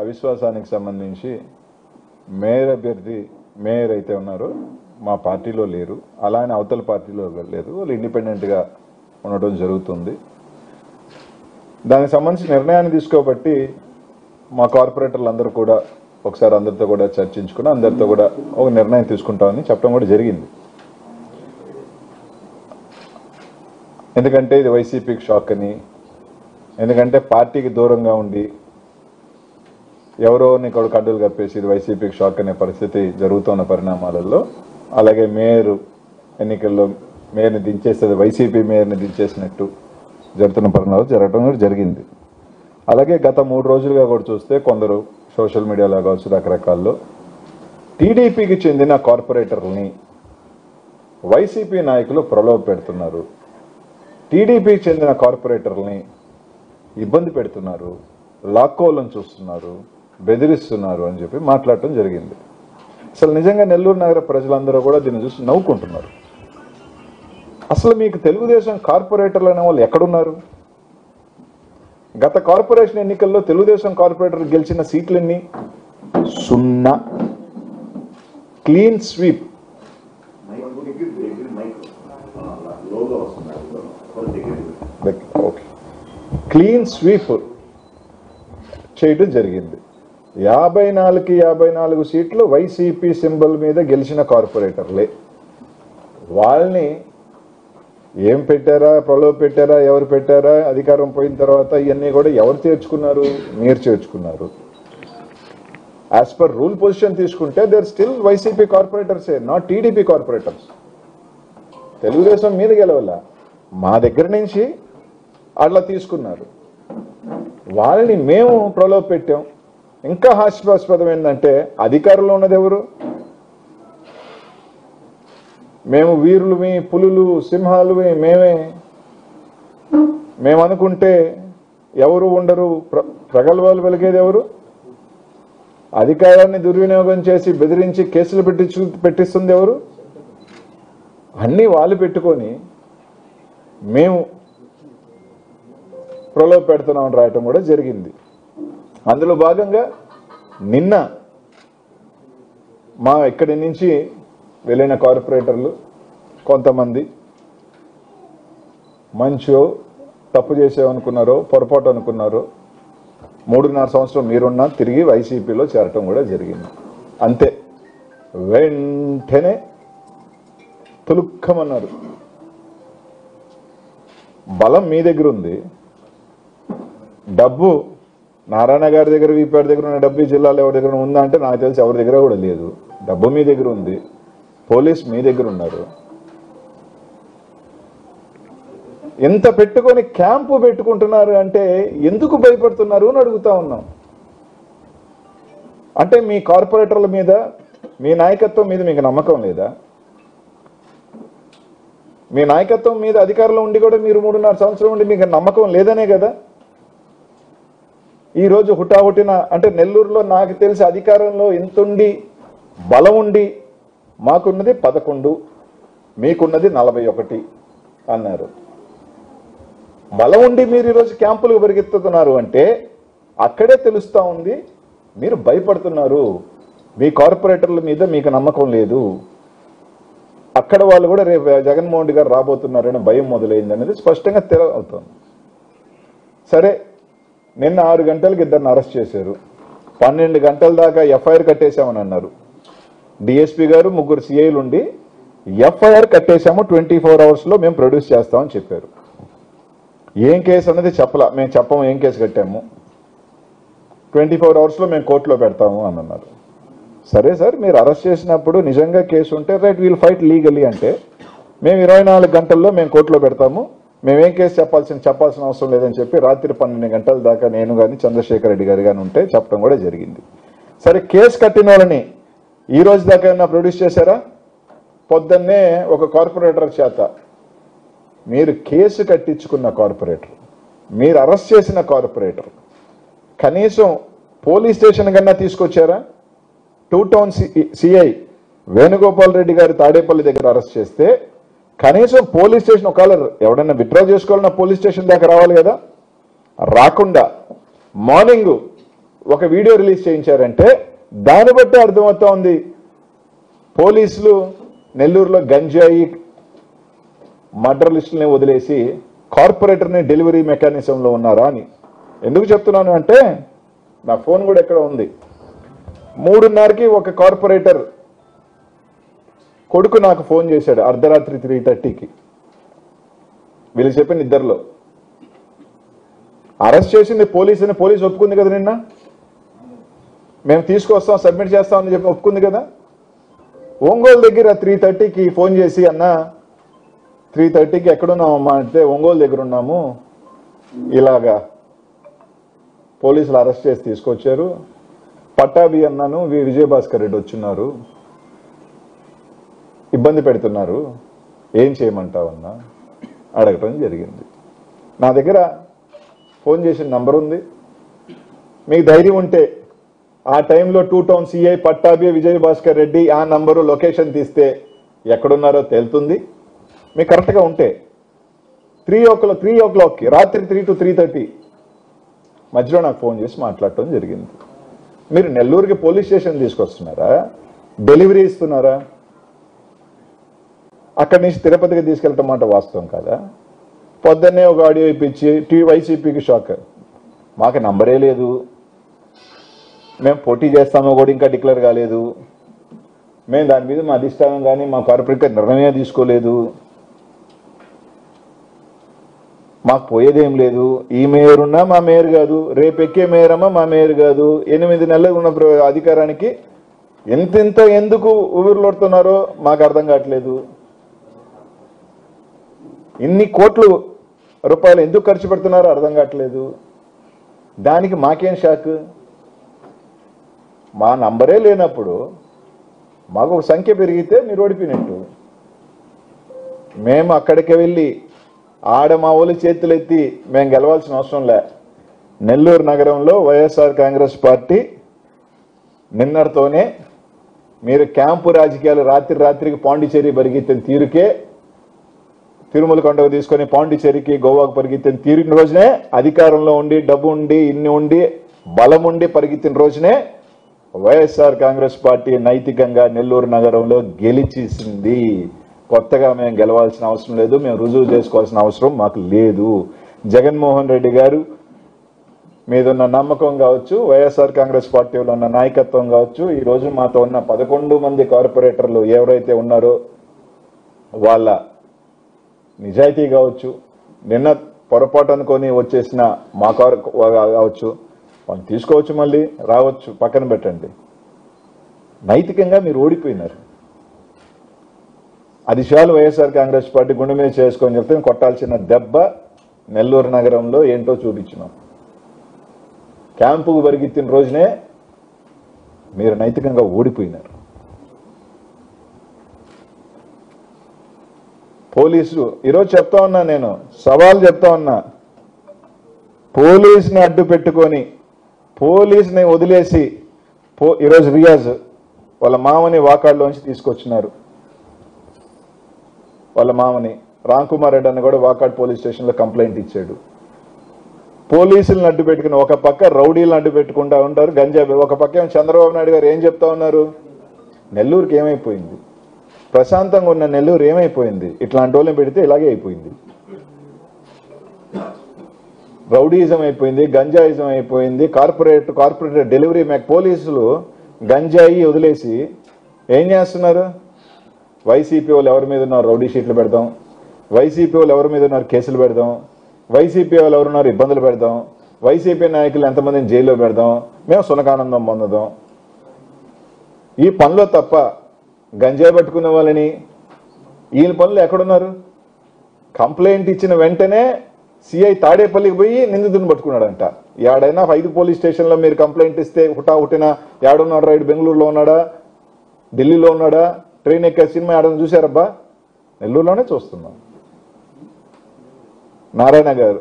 అవిశ్వాసానికి సంబంధించి మేయర్ అభ్యర్థి మేయర్ అయితే ఉన్నారో మా పార్టీలో లేరు, అలానే అవతల పార్టీలో లేదు, వాళ్ళు ఇండిపెండెంట్గా ఉండటం జరుగుతుంది. దానికి సంబంధించి నిర్ణయాన్ని తీసుకోబట్టి మా కార్పొరేటర్లు అందరూ కూడా ఒకసారి అందరితో కూడా చర్చించుకుని అందరితో కూడా ఒక నిర్ణయం తీసుకుంటామని చెప్పడం కూడా జరిగింది. ఎందుకంటే ఇది వైసీపీకి షాక్ అని, ఎందుకంటే పార్టీకి దూరంగా ఉండి ఎవరో నీ కొడుకు అడ్డులు కప్పేసి ఇది వైసీపీకి షాక్ అనే పరిస్థితి జరుగుతున్న పరిణామాలలో, అలాగే మేయర్ ఎన్నికల్లో మేయర్ని దించేస్తుంది, వైసీపీ మేయర్ని దించేసినట్టు జరుగుతున్న పరిణామాలు జరగడం కూడా జరిగింది. అలాగే గత 3 రోజులుగా కూడా చూస్తే కొందరు సోషల్ మీడియాలో కావచ్చు రకరకాల్లో టీడీపీకి చెందిన కార్పొరేటర్లని వైసీపీ నాయకులు ప్రలోభ పెడుతున్నారు, టీడీపీకి చెందిన కార్పొరేటర్లని ఇబ్బంది పెడుతున్నారు, లాక్కోవాలని చూస్తున్నారు, బెదిరిస్తున్నారు అని చెప్పి మాట్లాడటం జరిగింది. అసలు నిజంగా నెల్లూరు నగర ప్రజలందరూ కూడా దీన్ని చూసి నవ్వుకుంటున్నారు. అసలు మీకు తెలుగుదేశం కార్పొరేటర్లు అనే వాళ్ళు ఎక్కడున్నారు? గత కార్పొరేషన్ ఎన్నికల్లో తెలుగుదేశం కార్పొరేటర్ గెలిచిన సీట్లు ఎన్ని? 0. Clean sweep. Okay, clean sweep చేయడం జరిగింది. 54కి 54 సీట్లు వైసీపీ సింబల్ మీద గెలిచిన కార్పొరేటర్లే. వాళ్ళని ఏం పెట్టారా, ప్రలోభ పెట్టారా, ఎవరు పెట్టారా, అధికారం పోయిన తర్వాత ఇవన్నీ కూడా ఎవరు చేర్చుకున్నారు? మీరు చేర్చుకున్నారు. యాజ్ పర్ రూల్ పొజిషన్ తీసుకుంటే దేర్ స్టిల్ వైసీపీ కార్పొరేటర్సే, నాట్ టీడీపీ కార్పొరేటర్స్. తెలుగుదేశం మీద గెలవాల, మా దగ్గర నుంచి అట్లా తీసుకున్నారు. వాళ్ళని మేము ప్రలోభ పెట్టాం. ఇంకా హాస్యాస్పదం ఏంటంటే అధికారంలో ఉన్నది ఎవరు? మేము వీరులమి, పులులు, సింహాలుమి మేము అనుకుంటే ఎవరు ఉండరు, ప్రగల్భాలు వెలిగేది ఎవరు? అధికారాన్ని దుర్వినియోగం చేసి బెదిరించి కేసులు పెట్టిస్తుంది ఎవరు? అన్నీ వాళ్ళు పెట్టుకొని మేము ప్రలోభ పెడుతున్నామని రాయటం కూడా జరిగింది. అందులో భాగంగా నిన్న మా ఇక్కడి నుంచి వెళ్ళిన కార్పొరేటర్లు కొంతమంది మంచో తప్పు చేసామనుకున్నారో పొరపాటు అనుకున్నారో 3.5 సంవత్సరం మీరున్నా తిరిగి వైసీపీలో చేరటం కూడా జరిగింది. అంతే, వెంటనే తులుక్కమన్నారు. బలం మీ దగ్గర ఉంది, డబ్బు నారాయణ గారి దగ్గర, వీపీఆర్ దగ్గర ఉన్న డబ్బు జిల్లాలో ఎవరి దగ్గర ఉందా అంటే నాకు తెలిసి ఎవరి దగ్గర కూడా లేదు. డబ్బు మీ దగ్గర ఉంది, పోలీస్ మీ దగ్గర ఉన్నారు. ఎంత పెట్టుకొని క్యాంపు పెట్టుకుంటున్నారు అంటే ఎందుకు భయపడుతున్నారు అని అడుగుతా ఉన్నాం. అంటే మీ కార్పొరేటర్ల మీద, మీ నాయకత్వం మీద మీకు నమ్మకం లేదా? మీ నాయకత్వం మీద అధికారంలో ఉండి కూడా మీరు 3.5 సంవత్సరం ఉండి మీకు నమ్మకం లేదనే కదా ఈరోజు హుటాహుటిన. అంటే నెల్లూరులో నాకు తెలిసి అధికారంలో ఎంతుండి బలం ఉండి మాకున్నది 11, మీకున్నది 41 అన్నారు. బలం ఉండి మీరు ఈరోజు క్యాంపులకు పరిగెత్తుతున్నారు అంటే అక్కడే తెలుస్తూ ఉంది మీరు భయపడుతున్నారు, మీ కార్పొరేటర్ల మీద మీకు నమ్మకం లేదు. అక్కడ వాళ్ళు కూడా రేపు జగన్మోహన్ రెడ్డి గారు రాబోతున్నారని భయం మొదలైంది అనేది స్పష్టంగా అవుతుంది. సరే, నిన్న 6 గంటలకు ఇద్దరిని అరెస్ట్ చేశారు, 12 గంటల దాకా ఎఫ్ఐఆర్ కట్టేశామని అన్నారు. డిఎస్పీ గారు 3 సిఐలు ఉండి ఎఫ్ఐఆర్ కట్టేశాము, 24 అవర్స్లో మేము ప్రొడ్యూస్ చేస్తామని చెప్పారు. ఏం కేసు అన్నది చెప్పలా, మేము చెప్పము ఏం కేసు కట్టాము, 24 అవర్స్లో మేము కోర్టులో పెడతాము అని అన్నారు. సరే సార్, మీరు అరెస్ట్ చేసినప్పుడు నిజంగా కేసు ఉంటే రైట్, వీల్ ఫైట్ లీగలీ అంటే మేము 24 గంటల్లో మేము కోర్టులో పెడతాము, మేమేం కేసు చెప్పాల్సిన అవసరం లేదని చెప్పి రాత్రి 12 గంటల దాకా నేను కానీ చంద్రశేఖర్ రెడ్డి గారు కానీ ఉంటే చెప్పడం కూడా జరిగింది. సరే, కేసు కట్టిన వాళ్ళని ఈ రోజు దాకా ఏమన్నా ప్రొడ్యూస్ చేశారా? పొద్దున్నే ఒక కార్పొరేటర్ చేత, మీరు కేసు కట్టించుకున్న కార్పొరేటర్, మీరు అరెస్ట్ చేసిన కార్పొరేటర్ కనీసం పోలీస్ స్టేషన్ కన్నా తీసుకొచ్చారా? 2 టౌన్ సిఐ వేణుగోపాల్ రెడ్డి గారి తాడేపల్లి దగ్గర అరెస్ట్ చేస్తే కనీసం పోలీస్ స్టేషన్, ఒకవేళ ఎవడన్నా విత్డ్రా చేసుకోవాలన్నా పోలీస్ స్టేషన్ దాకా రావాలి కదా. రాకుండా మార్నింగ్ ఒక వీడియో రిలీజ్ చేయించారంటే దాన్ని బట్టి అర్థమవుతా ఉంది పోలీసులు నెల్లూరులో గంజాయి మర్డర్ లిస్టుల్ని వదిలేసి కార్పొరేటర్ని డెలివరీ మెకానిజంలో ఉన్నారా అని. ఎందుకు చెప్తున్నాను అంటే నా ఫోన్ కూడా ఎక్కడ ఉంది. 3:30కి ఒక కార్పొరేటర్ కొడుకు నాకు ఫోన్ చేశాడు అర్ధరాత్రి 3:30కి. వీళ్ళు చెప్పిన ఇద్దరిలో అరెస్ట్ చేసింది పోలీసుని, పోలీసు ఒప్పుకుంది కదా, నిన్న మేము తీసుకొస్తాం సబ్మిట్ చేస్తామని చెప్పి ఒప్పుకుంది కదా. ఒంగోలు దగ్గర 3:30కి ఫోన్ చేసి అన్న 3:30కి ఎక్కడున్నామమ్మా అంటే ఒంగోలు దగ్గర ఉన్నాము, ఇలాగా పోలీసులు అరెస్ట్ చేసి తీసుకొచ్చారు, పట్టాభి అన్నాను విజయభాస్కర్ రెడ్డి వచ్చున్నారు, ఇబ్బంది పెడుతున్నారు, ఏం చేయమంటావన్నా అడగటం జరిగింది. నా దగ్గర ఫోన్ చేసిన నంబర్ ఉంది. మీకు ధైర్యం ఉంటే ఆ టైంలో 2 టౌన్ సిఐ పట్టాభి విజయభాస్కర్ రెడ్డి ఆ నంబరు లొకేషన్ తీస్తే ఎక్కడున్నారో తేలుతుంది. మీకు కరెక్ట్గా ఉంటే 3 o'clock రాత్రి 3 to 3:30 మధ్యలో నాకు ఫోన్ చేసి మాట్లాడటం జరిగింది. మీరు నెల్లూరుకి పోలీస్ స్టేషన్ తీసుకొస్తున్నారా, డెలివరీ ఇస్తున్నారా? అక్కడి నుంచి తిరుపతికి తీసుకెళ్ళటం మాట వాస్తవం కదా. పొద్దున్నే ఒక ఆడియో ఇప్పించి వైసీపీకి షాక్, మాకు నంబరే లేదు, మేము పోటీ చేస్తామో కూడా ఇంకా డిక్లేర్ కాలేదు, మేము దాని మీద మా అధిష్టానం కానీ మా కార్పొరేటర్ నిర్ణయమే తీసుకోలేదు, మాకు పోయేదేం లేదు, ఈ మేయర్ ఉన్నా మా మేయర్ కాదు, రేపు ఎక్కే మేయర్ అమ్మా మా మేయర్ కాదు, 8 నెలలు ఉన్న అధికారానికి ఎంతెంత ఎందుకు ఊపిరిలోడుతున్నారో మాకు అర్థం కావట్లేదు, ఇన్ని కోట్ల రూపాయలు ఎందుకు ఖర్చు పెడుతున్నారో అర్థం కావట్లేదు, దానికి మాకేం షాక్? మా నంబరే లేనప్పుడు మాకు ఒక సంఖ్య పెరిగితే మీరు ఓడిపోయినట్టు. మేము అక్కడికి వెళ్ళి ఆడ మా ఊళ్ళ చేతులు ఎత్తి మేము గెలవాల్సిన అవసరం లే. నెల్లూరు నగరంలో వైఎస్ఆర్ కాంగ్రెస్ పార్టీ నిన్నటితోనే మీరు క్యాంపు రాజకీయాలు రాత్రికి పాండిచేరి పరిగెత్తిన తీరుకే, తిరుమల కొండకు తీసుకొని పాండిచేరికి గోవాకు పరిగెత్తిన తీరిన రోజునే, అధికారంలో ఉండి డబ్బు ఉండి ఇన్ని ఉండి బలం ఉండి పరిగెత్తిన రోజునే వైఎస్ఆర్ కాంగ్రెస్ పార్టీ నైతికంగా నెల్లూరు నగరంలో గెలిచేసింది. కొత్తగా మేము గెలవాల్సిన అవసరం లేదు, మేము రుజువు చేసుకోవాల్సిన అవసరం మాకు లేదు. జగన్మోహన్ రెడ్డి గారు మీద ఉన్న నమ్మకం కావచ్చు, వైఎస్ఆర్ కాంగ్రెస్ పార్టీలో ఉన్న నాయకత్వం కావచ్చు, ఈరోజు మాతో ఉన్న 11 మంది కార్పొరేటర్లు ఎవరైతే ఉన్నారో వాళ్ళ నిజాయితీ కావచ్చు, నిన్న పొరపాటు అనుకొని వచ్చేసిన మా కావచ్చు, వాళ్ళు తీసుకోవచ్చు, మళ్ళీ రావచ్చు, పక్కన పెట్టండి. నైతికంగా మీరు ఓడిపోయినారు. అది చాలు వైఎస్ఆర్ కాంగ్రెస్ పార్టీ గుండె మీద చేసుకొని చెప్తే కొట్టాల్సిన దెబ్బ నెల్లూరు నగరంలో ఏంటో చూపించినాం. క్యాంపుకు పరిగెత్తిన రోజునే మీరు నైతికంగా ఓడిపోయినారు. పోలీసులు ఈరోజు చెప్తా ఉన్నా, నేను సవాల్ చెప్తా ఉన్నా, పోలీసుని అడ్డు పెట్టుకొని పోలీసుని వదిలేసి ఈరోజు రియాజ్ వాళ్ళ మామని వాకాడ్లోంచి తీసుకొచ్చినారు. వాళ్ళ మామని రామ్కుమార్ రెడ్డి అన్న కూడా వాకాడ్ పోలీస్ స్టేషన్లో కంప్లైంట్ ఇచ్చాడు. పోలీసులను అడ్డు పెట్టుకుని ఒక పక్క రౌడీలను అడ్డు పెట్టుకుంటా ఉంటారు, గంజాయి ఒక పక్క చంద్రబాబు నాయుడు గారు ఏం చెప్తా ఉన్నారు, నెల్లూరుకి ఏమైపోయింది, ప్రశాంతంగా ఉన్న నెల్లూరు ఏమైపోయింది, ఇట్లాంటి వాళ్ళని పెడితే ఇలాగే అయిపోయింది, రౌడీయిజం అయిపోయింది, గంజాయిజం అయిపోయింది, కార్పొరేటర్ డెలివరీ పోలీసులు గంజాయి వదిలేసి ఏం చేస్తున్నారు, వైసీపీ వాళ్ళు ఎవరి మీద ఉన్నారు రౌడీ షీట్లు పెడదాం, వైసీపీ వాళ్ళు ఎవరి మీద ఉన్నారు కేసులు పెడదాం, వైసీపీ వాళ్ళు ఎవరున్నారు ఇబ్బందులు పెడదాం, వైసీపీ నాయకులు ఎంతమందిని జైల్లో పెడదాం, మేము సునకానందం పొందుదాం. ఈ పనిలో తప్ప గంజాయి పట్టుకునే వాళ్ళని ఈయన పనులు ఎక్కడున్నారు? కంప్లైంట్ ఇచ్చిన వెంటనే సిఐ తాడేపల్లికి పోయి నిందితుని పట్టుకున్నాడంట. ఏడైనా 5 పోలీస్ స్టేషన్లో మీరు కంప్లైంట్ ఇస్తే హుటాహుటిన ఏడున్నాడు రైడ్, బెంగళూరులో ఉన్నాడా, ఢిల్లీలో ఉన్నాడా, ట్రైన్ ఎక్కే సినిమా ఏడని చూశారబ్బా? నెల్లూరులోనే చూస్తున్నాం. నారాయణ గారు